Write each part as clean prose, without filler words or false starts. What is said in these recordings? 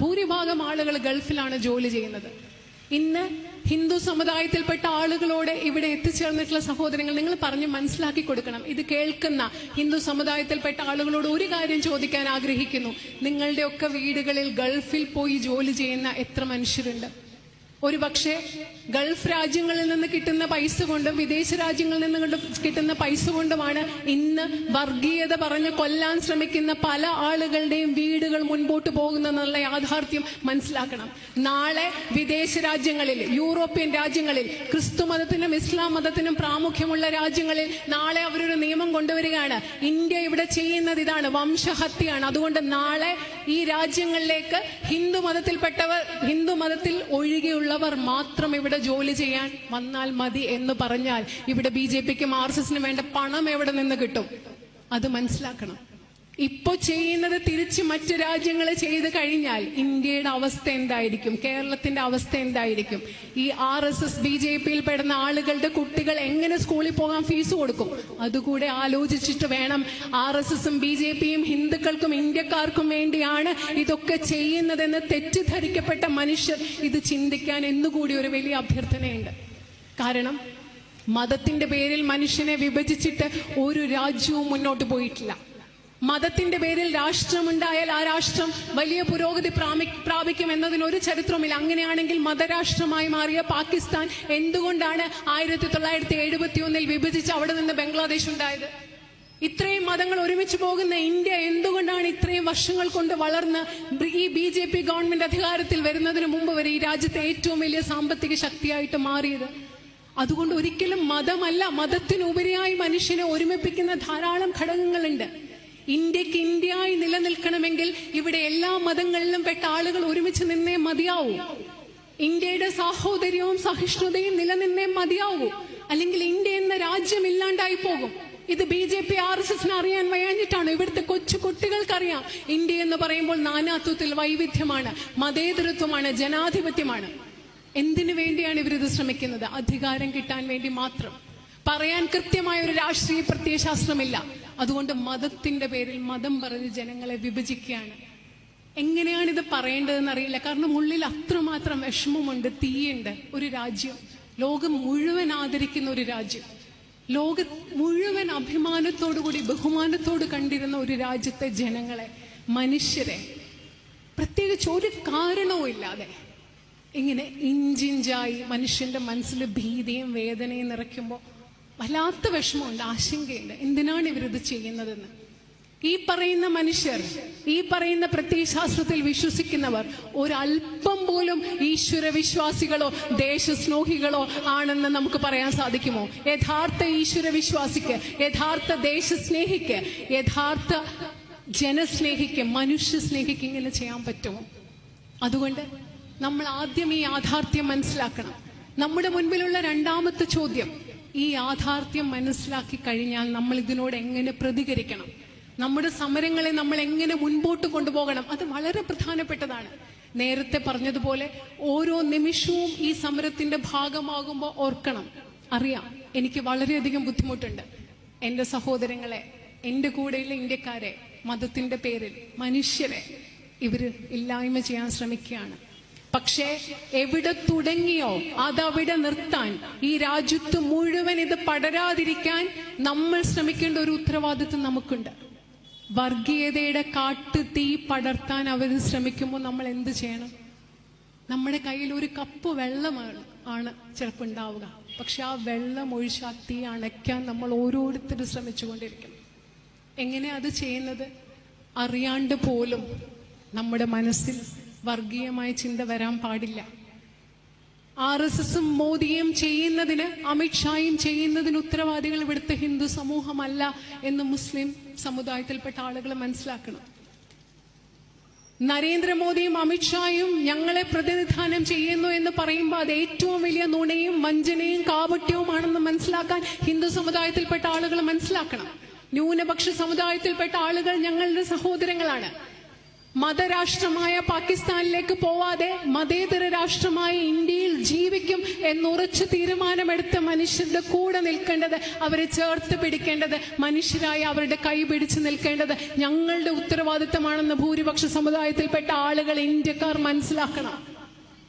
ഭൂരിഭാഗം ആളുകൾ ഗൾഫിലാണ് ജോലി ചെയ്യുന്നത്. ഇന്ന് ഹിന്ദു സമുദായത്തിൽപ്പെട്ട ആളുകളോട് ഇവിടെ എത്തിച്ചേർന്നിട്ടുള്ള സഹോദരങ്ങൾ, നിങ്ങൾ പറഞ്ഞ് മനസ്സിലാക്കി കൊടുക്കണം. ഇത് കേൾക്കുന്ന ഹിന്ദു സമുദായത്തിൽപ്പെട്ട ആളുകളോട് ഒരു കാര്യം ചോദിക്കാൻ ആഗ്രഹിക്കുന്നു. നിങ്ങളുടെയൊക്കെ വീടുകളിൽ ഗൾഫിൽ പോയി ജോലി ചെയ്യുന്ന എത്ര മനുഷ്യരുണ്ട്? ഒരു പക്ഷേ ഗൾഫ് രാജ്യങ്ങളിൽ നിന്ന് കിട്ടുന്ന പൈസ കൊണ്ടും വിദേശ രാജ്യങ്ങളിൽ നിന്ന് കിട്ടുന്ന പൈസ കൊണ്ടുമാണ് ഇന്ന് വർഗീയത പറഞ്ഞ് കൊല്ലാൻ ശ്രമിക്കുന്ന പല ആളുകളുടെയും വീടുകൾ മുൻപോട്ട് പോകുന്നെന്നുള്ള യാഥാർത്ഥ്യം മനസ്സിലാക്കണം. നാളെ വിദേശ രാജ്യങ്ങളിൽ, യൂറോപ്യൻ രാജ്യങ്ങളിൽ, ക്രിസ്തു മതത്തിനും ഇസ്ലാം മതത്തിനും പ്രാമുഖ്യമുള്ള രാജ്യങ്ങളിൽ നാളെ അവരൊരു നിയമം കൊണ്ടുവരികയാണ്. ഇന്ത്യ ഇവിടെ ചെയ്യുന്നത് ഇതാണ്, വംശഹത്യയാണ്. അതുകൊണ്ട് നാളെ ഈ രാജ്യങ്ങളിലേക്ക് ഹിന്ദു മതത്തിൽ ഒഴികെയുള്ളവർ മാത്രം ഇവിടെ ജോലി ചെയ്യാൻ വന്നാൽ മതി എന്ന് പറഞ്ഞാൽ ഇവിടെ BJPക്കും RSSനും വേണ്ട പണം എവിടെ നിന്ന് കിട്ടും? അത് മനസ്സിലാക്കണം. ഇപ്പൊ ചെയ്യുന്നത് തിരിച്ച് മറ്റു രാജ്യങ്ങൾ ചെയ്ത് കഴിഞ്ഞാൽ ഇന്ത്യയുടെ അവസ്ഥ എന്തായിരിക്കും? കേരളത്തിന്റെ അവസ്ഥ എന്തായിരിക്കും? ഈ RSS BJPയിൽ പെടുന്ന ആളുകളുടെ കുട്ടികൾ എങ്ങനെ സ്കൂളിൽ പോകാൻ ഫീസ് കൊടുക്കും? അതുകൂടെ ആലോചിച്ചിട്ട് വേണം. RSSും BJPയും ഹിന്ദുക്കൾക്കും ഇന്ത്യക്കാർക്കും വേണ്ടിയാണ് ഇതൊക്കെ ചെയ്യുന്നതെന്ന് തെറ്റിദ്ധരിക്കപ്പെട്ട മനുഷ്യർ ഇത് ചിന്തിക്കാൻ എന്നുകൂടി ഒരു വലിയ അഭ്യർത്ഥനയുണ്ട്. കാരണം മതത്തിന്റെ പേരിൽ മനുഷ്യനെ വിഭജിച്ചിട്ട് ഒരു രാജ്യവും മുന്നോട്ട് പോയിട്ടില്ല. മതത്തിന്റെ പേരിൽ രാഷ്ട്രമുണ്ടായാൽ ആ രാഷ്ട്രം വലിയ പുരോഗതി പ്രാപിക്കും എന്നതിനൊരു ചരിത്രമില്ല. അങ്ങനെയാണെങ്കിൽ മതരാഷ്ട്രമായി മാറിയ പാകിസ്ഥാൻ എന്തുകൊണ്ടാണ് 1971 വിഭജിച്ച് അവിടെ നിന്ന് ബംഗ്ലാദേശ് ഉണ്ടായത്? ഇത്രയും മതങ്ങൾ ഒരുമിച്ച് പോകുന്ന ഇന്ത്യ എന്തുകൊണ്ടാണ് ഇത്രയും വർഷങ്ങൾ കൊണ്ട് വളർന്ന് ഈ BJP ഗവൺമെന്റ് അധികാരത്തിൽ വരുന്നതിന് മുമ്പ് വരെ ഈ രാജ്യത്തെ ഏറ്റവും വലിയ സാമ്പത്തിക ശക്തിയായിട്ട് മാറിയത്? അതുകൊണ്ട് ഒരിക്കലും മതമല്ല, മതത്തിനുപരിയായി മനുഷ്യനെ ഒരുമിപ്പിക്കുന്ന ധാരാളം ഘടകങ്ങളുണ്ട്. ഇന്ത്യക്ക് ഇന്ത്യയായി നിലനിൽക്കണമെങ്കിൽ ഇവിടെ എല്ലാ മതങ്ങളിലും പെട്ട ആളുകൾ ഒരുമിച്ച് നിന്നേ മതിയാവൂ. ഇന്ത്യയുടെ സാഹോദര്യവും സഹിഷ്ണുതയും നിലനിന്നേ മതിയാവൂ. അല്ലെങ്കിൽ ഇന്ത്യ എന്ന രാജ്യം ഇല്ലാണ്ടായി പോകും. ഇത് BJP RSSന് അറിയാൻ വയ്യാഞ്ഞിട്ടാണ്. ഇവിടുത്തെ കൊച്ചു കുട്ടികൾക്കറിയാം ഇന്ത്യ എന്ന് പറയുമ്പോൾ നാനാത്വത്തിൽ വൈവിധ്യമാണ്, മതേതരത്വമാണ്, ജനാധിപത്യമാണ്. എന്തിനു വേണ്ടിയാണ് ഇവരിത് ശ്രമിക്കുന്നത്? അധികാരം കിട്ടാൻ വേണ്ടി മാത്രം. പറയാൻ കൃത്യമായ ഒരു രാഷ്ട്രീയ പ്രത്യയശാസ്ത്രമില്ല. അതുകൊണ്ട് മതത്തിന്റെ പേരിൽ മതം പറഞ്ഞ് ജനങ്ങളെ വിഭജിക്കുകയാണ്. എങ്ങനെയാണ് ഇത് പറയേണ്ടതെന്ന് അറിയില്ല. കാരണം ഉള്ളിൽ അത്രമാത്രം വിഷമമുണ്ട്, തീയുണ്ട്. ഒരു രാജ്യം, ലോകം മുഴുവൻ ആദരിക്കുന്ന ഒരു രാജ്യം, ലോകം മുഴുവൻ അഭിമാനത്തോടുകൂടി ബഹുമാനത്തോട് കണ്ടിരുന്ന ഒരു രാജ്യത്തെ ജനങ്ങളെ, മനുഷ്യരെ പ്രത്യേകിച്ച് ഒരു കാരണവും ഇല്ലാതെ ഇങ്ങനെ ഇഞ്ചിഞ്ചായി മനുഷ്യന്റെ മനസ്സിൽ ഭീതിയും വേദനയും നിറയ്ക്കുമ്പോൾ വല്ലാത്ത വിഷമമുണ്ട്, ആശങ്കയുണ്ട്. എന്തിനാണ് ഇവരിത് ചെയ്യുന്നതെന്ന്. ഈ പറയുന്ന മനുഷ്യർ, ഈ പറയുന്ന പ്രത്യയശാസ്ത്രത്തിൽ വിശ്വസിക്കുന്നവർ ഒരല്പം പോലും ഈശ്വര വിശ്വാസികളോ ദേശസ്നേഹികളോ ആണെന്ന് നമുക്ക് പറയാൻ സാധിക്കുമോ? യഥാർത്ഥ ഈശ്വര വിശ്വാസിക്ക്, യഥാർത്ഥ ദേശസ്നേഹിക്ക്, യഥാർത്ഥ ജനസ്നേഹിക്ക്, മനുഷ്യ സ്നേഹിക്ക് ഇങ്ങനെ ചെയ്യാൻ പറ്റുമോ? അതുകൊണ്ട് നമ്മൾ ആദ്യം ഈ യാഥാർത്ഥ്യം മനസ്സിലാക്കണം. നമ്മുടെ മുൻപിലുള്ള രണ്ടാമത്തെ ചോദ്യം, ഈ യാഥാർത്ഥ്യം മനസ്സിലാക്കി കഴിഞ്ഞാൽ നമ്മൾ ഇതിനോട് എങ്ങനെ പ്രതികരിക്കണം? നമ്മുടെ സമരങ്ങളെ നമ്മൾ എങ്ങനെ മുൻപോട്ട് കൊണ്ടുപോകണം? അത് വളരെ പ്രധാനപ്പെട്ടതാണ്. നേരത്തെ പറഞ്ഞതുപോലെ ഓരോ നിമിഷവും ഈ സമരത്തിന്റെ ഭാഗമാകുമ്പോൾ ഓർക്കണം, അറിയാം എനിക്ക് വളരെയധികം ബുദ്ധിമുട്ടുണ്ട്. എൻ്റെ സഹോദരങ്ങളെ, എൻ്റെ കൂടെയുള്ള ഇന്ത്യക്കാരെ മതത്തിന്റെ പേരിൽ, മനുഷ്യരെ ഇവര് ഇല്ലായ്മ ചെയ്യാൻ ശ്രമിക്കുകയാണ്. പക്ഷേ എവിടെ തുടങ്ങിയോ അതവിടെ നിർത്താൻ, ഈ രാജ്യത്ത് മുഴുവൻ ഇത് പടരാതിരിക്കാൻ നമ്മൾ ശ്രമിക്കേണ്ട ഒരു ഉത്തരവാദിത്വം നമുക്കുണ്ട്. വർഗീയതയുടെ കാട്ടു തീ പടർത്താൻ അവർ ശ്രമിക്കുമ്പോൾ നമ്മൾ എന്ത് ചെയ്യണം? നമ്മുടെ കയ്യിൽ ഒരു കപ്പ് വെള്ളമാണ് ചിലപ്പോൾ ഉണ്ടാവുക. പക്ഷെ ആ വെള്ളം ഒഴിച്ച് ആ തീ അണയ്ക്കാൻ നമ്മൾ ഓരോരുത്തരും ശ്രമിച്ചുകൊണ്ടിരിക്കണം. എങ്ങനെ അത് ചെയ്യുന്നത്? അറിയാണ്ട് പോലും നമ്മുടെ മനസ്സിൽ വർഗീയമായ ചിന്ത വരാൻ പാടില്ല. RSSും മോദിയും ചെയ്യുന്നതിന്, അമിത്ഷായും ചെയ്യുന്നതിന് ഉത്തരവാദികൾ ഇവിടുത്തെ ഹിന്ദു സമൂഹമല്ല എന്ന് മുസ്ലിം സമുദായത്തിൽപ്പെട്ട ആളുകൾ മനസ്സിലാക്കണം. നരേന്ദ്രമോദിയും അമിത്ഷായും ഞങ്ങളെ പ്രതിനിധാനം ചെയ്യുന്നു എന്ന് പറയുമ്പോൾ അത് ഏറ്റവും വലിയ നുണയും വഞ്ചനയും കാപട്യവുമാണെന്ന് മനസ്സിലാക്കാൻ ഹിന്ദു സമുദായത്തിൽപ്പെട്ട ആളുകൾ മനസ്സിലാക്കണം. ന്യൂനപക്ഷ സമുദായത്തിൽപ്പെട്ട ആളുകൾ ഞങ്ങളുടെ സഹോദരങ്ങളാണ്. മതരാഷ്ട്രമായ പാകിസ്ഥാനിലേക്ക് പോവാതെ മതേതര രാഷ്ട്രമായ ഇന്ത്യയിൽ ജീവിക്കും എന്നുറച്ചു തീരുമാനമെടുത്ത മനുഷ്യരുടെ കൂടെ നിൽക്കേണ്ടത്, അവരെ ചേർത്ത് പിടിക്കേണ്ടത്, മനുഷ്യരായി അവരുടെ കൈ പിടിച്ചു നിൽക്കേണ്ടത് ഞങ്ങളുടെ ഉത്തരവാദിത്തമാണെന്ന് ഭൂരിപക്ഷ സമുദായത്തിൽപ്പെട്ട ആളുകൾ, ഇന്ത്യക്കാർ മനസ്സിലാക്കണം.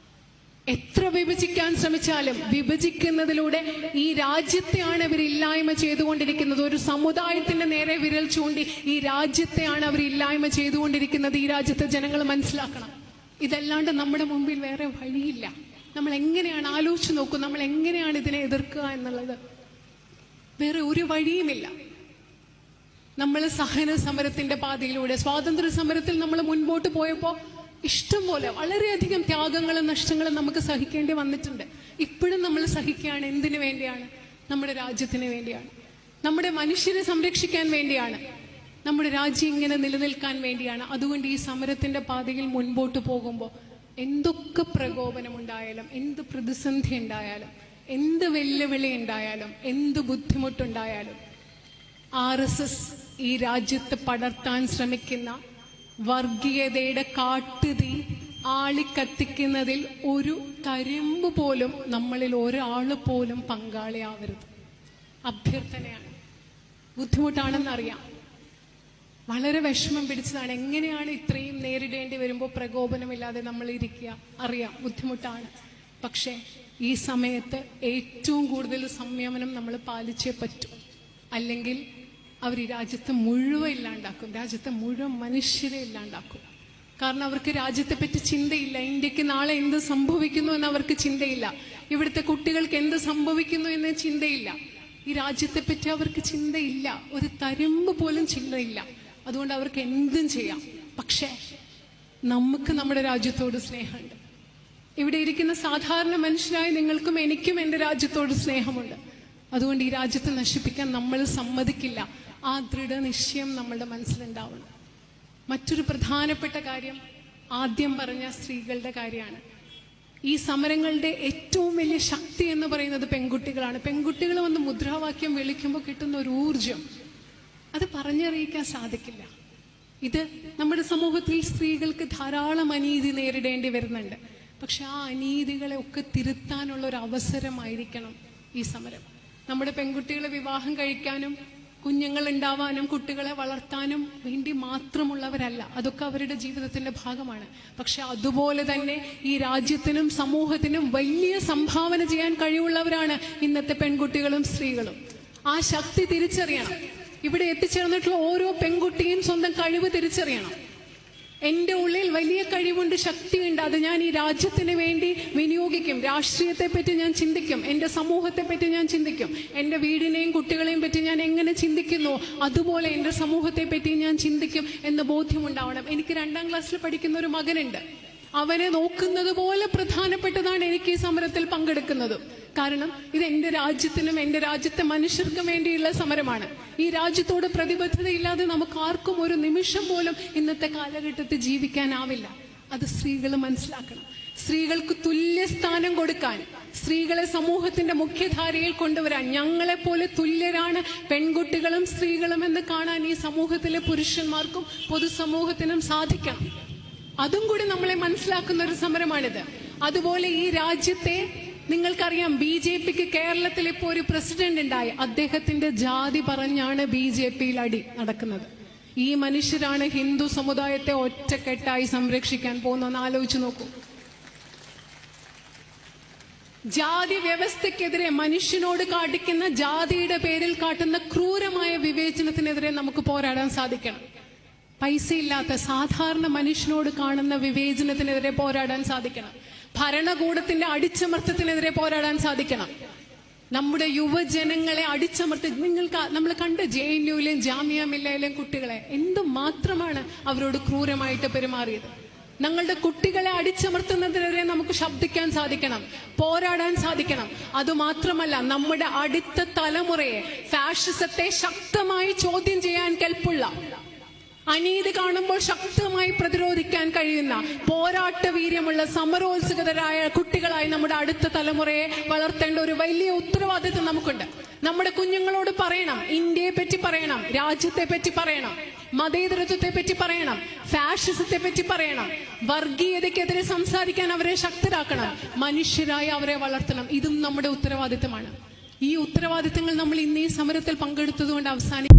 എത്ര വിഭജിക്കാൻ ശ്രമിച്ചാലും വിഭജിക്കുന്നതിലൂടെ ഈ രാജ്യത്തെയാണ് അവർ ഇല്ലായ്മ ചെയ്തുകൊണ്ടിരിക്കുന്നത്. ഒരു സമുദായത്തിന്റെ നേരെ വിരൽ ചൂണ്ടി ഈ രാജ്യത്തെയാണ് അവർ ഇല്ലായ്മ ചെയ്തുകൊണ്ടിരിക്കുന്നത്. ഈ രാജ്യത്തെ ജനങ്ങൾ മനസ്സിലാക്കണം. ഇതല്ലാണ്ട് നമ്മുടെ മുമ്പിൽ വേറെ വഴിയില്ല. നമ്മൾ എങ്ങനെയാണ് ആലോചിച്ച് നോക്കും, നമ്മൾ എങ്ങനെയാണ് ഇതിനെ എതിർക്കുക എന്നുള്ളത്. വേറെ ഒരു വഴിയുമില്ല. നമ്മൾ സഹന സമരത്തിന്റെ പാതയിലൂടെ, സ്വാതന്ത്ര്യ സമരത്തിൽ നമ്മൾ മുൻപോട്ട് പോയപ്പോൾ ഇഷ്ടം പോലെ വളരെയധികം ത്യാഗങ്ങളും നഷ്ടങ്ങളും നമുക്ക് സഹിക്കേണ്ടി വന്നിട്ടുണ്ട്. ഇപ്പോഴും നമ്മൾ സഹിക്കുകയാണ്. എന്തിനു വേണ്ടിയാണ്? നമ്മുടെ രാജ്യത്തിന് വേണ്ടിയാണ്, നമ്മുടെ മനുഷ്യരെ സംരക്ഷിക്കാൻ വേണ്ടിയാണ്, നമ്മുടെ രാജ്യം ഇങ്ങനെ നിലനിൽക്കാൻ വേണ്ടിയാണ്. അതുകൊണ്ട് ഈ സമരത്തിന്റെ പാതയിൽ മുൻപോട്ട് പോകുമ്പോൾ എന്തൊക്കെ പ്രകോപനമുണ്ടായാലും, എന്ത് പ്രതിസന്ധി ഉണ്ടായാലും, എന്ത് വെല്ലുവിളി ഉണ്ടായാലും, എന്ത് ബുദ്ധിമുട്ടുണ്ടായാലും, RSS ഈ രാജ്യത്ത് പടർത്താൻ ശ്രമിക്കുന്ന വർഗീയതയുടെ കാട്ടുതീ ആളിക്കത്തിക്കുന്നതിൽ ഒരു തരിമ്പ് പോലും നമ്മളിൽ ഒരാൾ പോലും പങ്കാളിയാവരുത്. അഭ്യർത്ഥനയാണ്. ബുദ്ധിമുട്ടാണെന്നറിയാം, വളരെ വിഷമം പിടിച്ചതാണ്. എങ്ങനെയാണ് ഇത്രയും നേരിടേണ്ടി വരുമ്പോൾ പ്രകോപനമില്ലാതെ നമ്മൾ ഇരിക്കുക? അറിയാം, ബുദ്ധിമുട്ടാണ്. പക്ഷേ ഈ സമയത്ത് ഏറ്റവും കൂടുതൽ സംയമനം നമ്മൾ പാലിച്ചേ പറ്റൂ. അല്ലെങ്കിൽ അവർ ഈ രാജ്യത്തെ മുഴുവൻ ഇല്ലാണ്ടാക്കും, രാജ്യത്തെ മുഴുവൻ മനുഷ്യരെ ഇല്ലാണ്ടാക്കും. കാരണം അവർക്ക് രാജ്യത്തെ പറ്റി ചിന്തയില്ല. ഇന്ത്യക്ക് നാളെ എന്ത് സംഭവിക്കുന്നു എന്ന് അവർക്ക് ചിന്തയില്ല. ഇവിടുത്തെ കുട്ടികൾക്ക് എന്ത് സംഭവിക്കുന്നു എന്ന് ചിന്തയില്ല. ഈ രാജ്യത്തെ പറ്റി അവർക്ക് ചിന്തയില്ല, ഒരു തരിമ്പ് പോലും ചിന്തയില്ല. അതുകൊണ്ട് അവർക്ക് എന്തും ചെയ്യാം. പക്ഷേ നമുക്ക് നമ്മുടെ രാജ്യത്തോട് സ്നേഹമുണ്ട്. ഇവിടെ ഇരിക്കുന്ന സാധാരണ മനുഷ്യരായ നിങ്ങൾക്കും എനിക്കും എൻ്റെ രാജ്യത്തോട് സ്നേഹമുണ്ട്. അതുകൊണ്ട് ഈ രാജ്യത്തെ നശിപ്പിക്കാൻ നമ്മൾ സമ്മതിക്കില്ല. ആ ദൃഢനിശ്ചയം നമ്മളുടെ മനസ്സിലുണ്ടാവണം. മറ്റൊരു പ്രധാനപ്പെട്ട കാര്യം ആദ്യം പറഞ്ഞ സ്ത്രീകളുടെ കാര്യമാണ്. ഈ സമരങ്ങളുടെ ഏറ്റവും വലിയ ശക്തി എന്ന് പറയുന്നത് പെൺകുട്ടികളാണ്. പെൺകുട്ടികൾ വന്ന് മുദ്രാവാക്യം വിളിക്കുമ്പോൾ കിട്ടുന്ന ഒരു ഊർജം അത് പറഞ്ഞറിയിക്കാൻ സാധിക്കില്ല. ഇത് നമ്മുടെ സമൂഹത്തിൽ സ്ത്രീകൾക്ക് ധാരാളം അനീതി നേരിടേണ്ടി വരുന്നുണ്ട്. പക്ഷെ ആ അനീതികളെ ഒക്കെ തിരുത്താനുള്ള ഒരു അവസരമായിരിക്കണം ഈ സമരം. നമ്മുടെ പെൺകുട്ടികളെ വിവാഹം കഴിക്കാനും കുഞ്ഞുങ്ങൾ ഉണ്ടാവാനും കുട്ടികളെ വളർത്താനും വേണ്ടി മാത്രമുള്ളവരല്ല. അതൊക്കെ അവരുടെ ജീവിതത്തിന്റെ ഭാഗമാണ്. പക്ഷെ അതുപോലെ തന്നെ ഈ രാജ്യത്തിനും സമൂഹത്തിനും വലിയ സംഭാവന ചെയ്യാൻ കഴിവുള്ളവരാണ് ഇന്നത്തെ പെൺകുട്ടികളും സ്ത്രീകളും. ആ ശക്തി തിരിച്ചറിയണം. ഇവിടെ എത്തിച്ചേർന്നിട്ടുള്ള ഓരോ പെൺകുട്ടിയും സ്വന്തം കഴിവ് തിരിച്ചറിയണം. എൻ്റെ ഉള്ളിൽ വലിയ കഴിവുണ്ട്, ശക്തിയുണ്ട്, അത് ഞാൻ ഈ രാജ്യത്തിന് വേണ്ടി വിനിയോഗിക്കും. രാഷ്ട്രീയത്തെ പറ്റി ഞാൻ ചിന്തിക്കും, എൻ്റെ സമൂഹത്തെ പറ്റി ഞാൻ ചിന്തിക്കും, എൻ്റെ വീടിനെയും കുട്ടികളെയും പറ്റി ഞാൻ എങ്ങനെ ചിന്തിക്കുന്നു അതുപോലെ എൻ്റെ സമൂഹത്തെ പറ്റി ഞാൻ ചിന്തിക്കും എന്ന് ബോധ്യമുണ്ടാവണം. എനിക്ക് 2ാം ക്ലാസ്സിൽ പഠിക്കുന്ന ഒരു മകനുണ്ട്. അവനെ നോക്കുന്നത് പോലെ പ്രധാനപ്പെട്ടതാണ് എനിക്ക് ഈ സമരത്തിൽ പങ്കെടുക്കുന്നത്. കാരണം ഇത് എൻ്റെ രാജ്യത്തിനും എൻ്റെ രാജ്യത്തെ മനുഷ്യർക്കും വേണ്ടിയുള്ള സമരമാണ്. ഈ രാജ്യത്തോട് പ്രതിബദ്ധതയില്ലാതെ നമുക്ക് ആർക്കും ഒരു നിമിഷം പോലും ഇന്നത്തെ കാലഘട്ടത്തിൽ ജീവിക്കാനാവില്ല. അത് സ്ത്രീകൾ മനസ്സിലാക്കണം. സ്ത്രീകൾക്ക് തുല്യ സ്ഥാനം കൊടുക്കാൻ, സ്ത്രീകളെ സമൂഹത്തിന്റെ മുഖ്യധാരയിൽ കൊണ്ടുവരാൻ, ഞങ്ങളെപ്പോലെ തുല്യരാണ് പെൺകുട്ടികളും സ്ത്രീകളും എന്ന് കാണാൻ ഈ സമൂഹത്തിലെ പുരുഷന്മാർക്കും പൊതുസമൂഹത്തിനും സാധിക്കണം. അതും കൂടി നമ്മളെ മനസ്സിലാക്കുന്ന ഒരു സമരമാണിത്. അതുപോലെ ഈ രാജ്യത്തെ നിങ്ങൾക്കറിയാം, BJPക്ക് കേരളത്തിൽ ഇപ്പോൾ ഒരു പ്രസിഡന്റ് ഉണ്ടായി. അദ്ദേഹത്തിന്റെ ജാതി പറഞ്ഞാണ് BJPയിൽ അടി നടക്കുന്നത്. ഈ മനുഷ്യരാണ് ഹിന്ദു സമുദായത്തെ ഒറ്റക്കെട്ടായി സംരക്ഷിക്കാൻ പോകുന്നതെന്ന് ആലോചിച്ച് നോക്കൂ. ജാതി വ്യവസ്ഥക്കെതിരെ, മനുഷ്യനോട് കാട്ടിക്കുന്ന ജാതിയുടെ പേരിൽ കാട്ടുന്ന ക്രൂരമായ വിവേചനത്തിനെതിരെ നമുക്ക് പോരാടാൻ സാധിക്കണം. പൈസയില്ലാത്ത സാധാരണ മനുഷ്യനോട് കാണുന്ന വിവേചനത്തിനെതിരെ പോരാടാൻ സാധിക്കണം. ഭരണകൂടത്തിന്റെ അടിച്ചമർത്തത്തിനെതിരെ പോരാടാൻ സാധിക്കണം. നമ്മുടെ യുവജനങ്ങളെ അടിച്ചമർത്തി, നമ്മൾ കണ്ട് JNUവിലെയും ജാമിയ മില്ലയിലെയും കുട്ടികളെ എന്തുമാത്രമാണ് അവരോട് ക്രൂരമായിട്ട് പെരുമാറിയത്. ഞങ്ങളുടെ കുട്ടികളെ അടിച്ചമർത്തുന്നതിനെതിരെ നമുക്ക് ശബ്ദിക്കാൻ സാധിക്കണം, പോരാടാൻ സാധിക്കണം. അതുമാത്രമല്ല, നമ്മുടെ അടുത്ത തലമുറയെ, ഫാഷിസത്തെ ശക്തമായി ചോദ്യം ചെയ്യാൻ കെൽപ്പുള്ള, അനീതി കാണുമ്പോൾ ശക്തമായി പ്രതിരോധിക്കാൻ കഴിയുന്ന, പോരാട്ട വീര്യമുള്ള, സമരോത്സുകരായ കുട്ടികളായി നമ്മുടെ അടുത്ത തലമുറയെ വളർത്തേണ്ട ഒരു വലിയ ഉത്തരവാദിത്വം നമുക്കുണ്ട്. നമ്മുടെ കുഞ്ഞുങ്ങളോട് പറയണം, ഇന്ത്യയെ പറ്റി പറയണം, രാജ്യത്തെ പറ്റി പറയണം, മതേതരത്വത്തെ പറ്റി പറയണം, ഫാഷിസത്തെ പറ്റി പറയണം, വർഗീയതയ്ക്കെതിരെ സംസാരിക്കാൻ അവരെ ശക്തരാക്കണം, മനുഷ്യരായി അവരെ വളർത്തണം. ഇതും നമ്മുടെ ഉത്തരവാദിത്തമാണ്. ഈ ഉത്തരവാദിത്തങ്ങൾ നമ്മൾ ഇന്ന് ഈ സമരത്തിൽ പങ്കെടുത്തതുകൊണ്ട് അവസാനിക്കും.